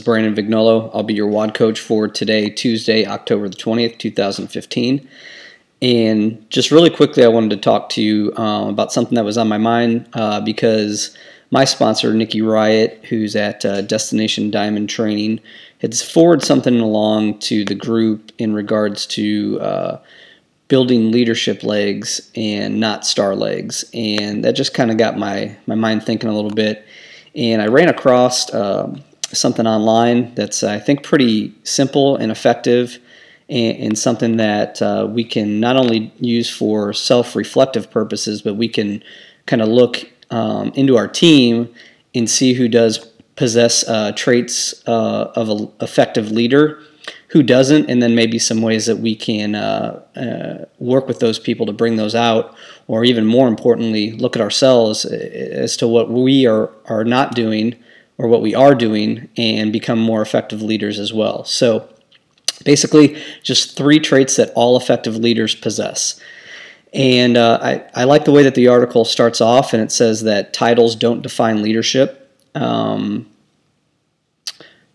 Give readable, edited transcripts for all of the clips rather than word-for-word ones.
Brandon Vignolo. I'll be your WOD coach for today, Tuesday, October the 20th, 2015. And just really quickly, I wanted to talk to you about something that was on my mind because my sponsor, Nikki Radiate, who's at Destination Diamond Training, had forwarded something along to the group in regards to building leadership legs and not star legs. And that just kind of got my mind thinking a little bit. And I ran across something online that's, I think, pretty simple and effective, and something that we can not only use for self-reflective purposes, but we can kind of look into our team and see who does possess traits of an effective leader, who doesn't, and then maybe some ways that we can work with those people to bring those out, or even more importantly, look at ourselves as to what we are not doing or what we are doing and become more effective leaders as well. So basically, just 3 traits that all effective leaders possess. And I like the way that the article starts off, and it says that titles don't define leadership.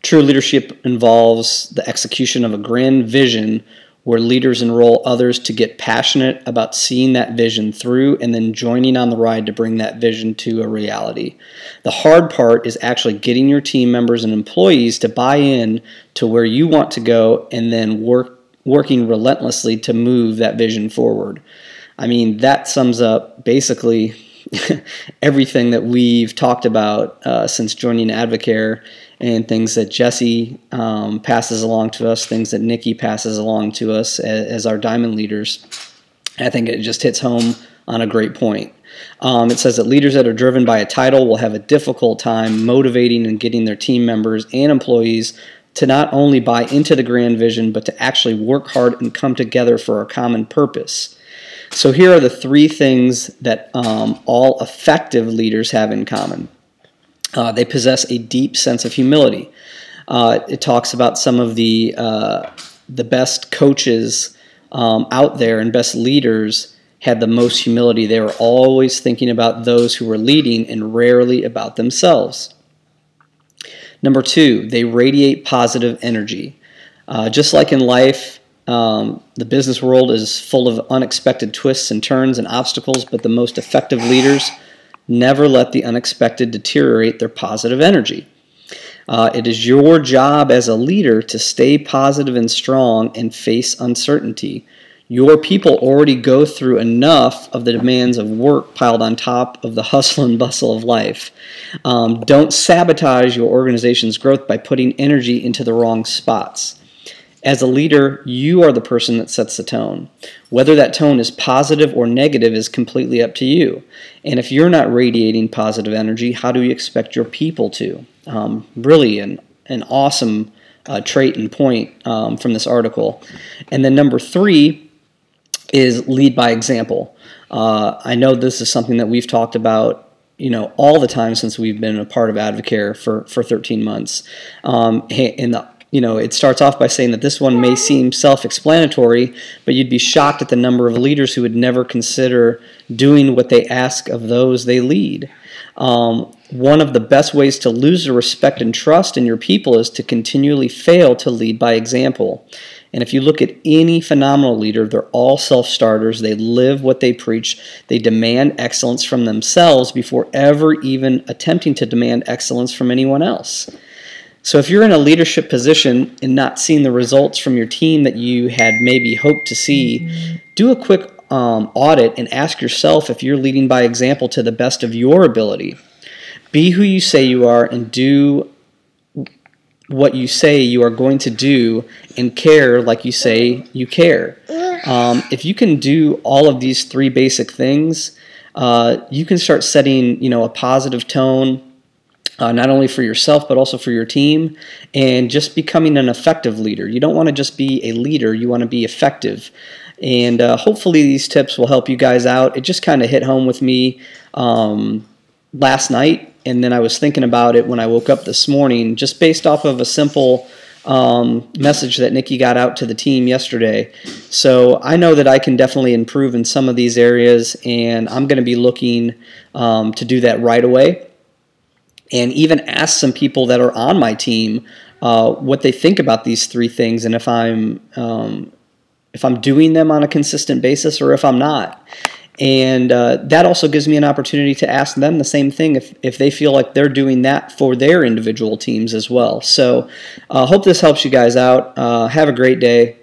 True leadership involves the execution of a grand vision where leaders enroll others to get passionate about seeing that vision through and then joining on the ride to bring that vision to a reality. The hard part is actually getting your team members and employees to buy in to where you want to go and then working relentlessly to move that vision forward. I mean, that sums up basically everything that we've talked about since joining Advocare, and things that Jesse passes along to us, things that Nikki passes along to us as our diamond leaders. I think it just hits home on a great point. It says that leaders that are driven by a title will have a difficult time motivating and getting their team members and employees to not only buy into the grand vision, but to actually work hard and come together for a common purpose. So here are the 3 things that all effective leaders have in common. They possess a deep sense of humility. It talks about some of the best coaches out there and best leaders had the most humility. They were always thinking about those who were leading and rarely about themselves. Number 2, they radiate positive energy. Just like in life, the business world is full of unexpected twists and turns and obstacles, but the most effective leaders never let the unexpected deteriorate their positive energy. It is your job as a leader to stay positive and strong and face uncertainty. Your people already go through enough of the demands of work piled on top of the hustle and bustle of life. Don't sabotage your organization's growth by putting energy into the wrong spots. As a leader, you are the person that sets the tone. Whether that tone is positive or negative is completely up to you. And if you're not radiating positive energy, how do you expect your people to? Really an awesome trait and point from this article. And then number 3 is lead by example. I know this is something that we've talked about all the time since we've been a part of Advocare for 13 months. It starts off by saying that this one may seem self-explanatory, but you'd be shocked at the number of leaders who would never consider doing what they ask of those they lead. One of the best ways to lose the respect and trust in your people is to continually fail to lead by example. And if you look at any phenomenal leader, they're all self-starters. They live what they preach. They demand excellence from themselves before ever even attempting to demand excellence from anyone else. So if you're in a leadership position and not seeing the results from your team that you had maybe hoped to see, do a quick audit and ask yourself if you're leading by example to the best of your ability. Be who you say you are and do what you say you are going to do and care like you say you care. If you can do all of these 3 basic things, you can start setting a positive tone, not only for yourself but also for your team, and just becoming an effective leader. You don't want to just be a leader, you want to be effective. And hopefully these tips will help you guys out. It just kind of hit home with me last night, and then I was thinking about it when I woke up this morning, just based off of a simple message that Nikki got out to the team yesterday. So I know that I can definitely improve in some of these areas, and I'm going to be looking to do that right away. and even ask some people that are on my team what they think about these three things, and if I'm doing them on a consistent basis or if I'm not. And that also gives me an opportunity to ask them the same thing if they feel like they're doing that for their individual teams as well. So hope this helps you guys out. Have a great day.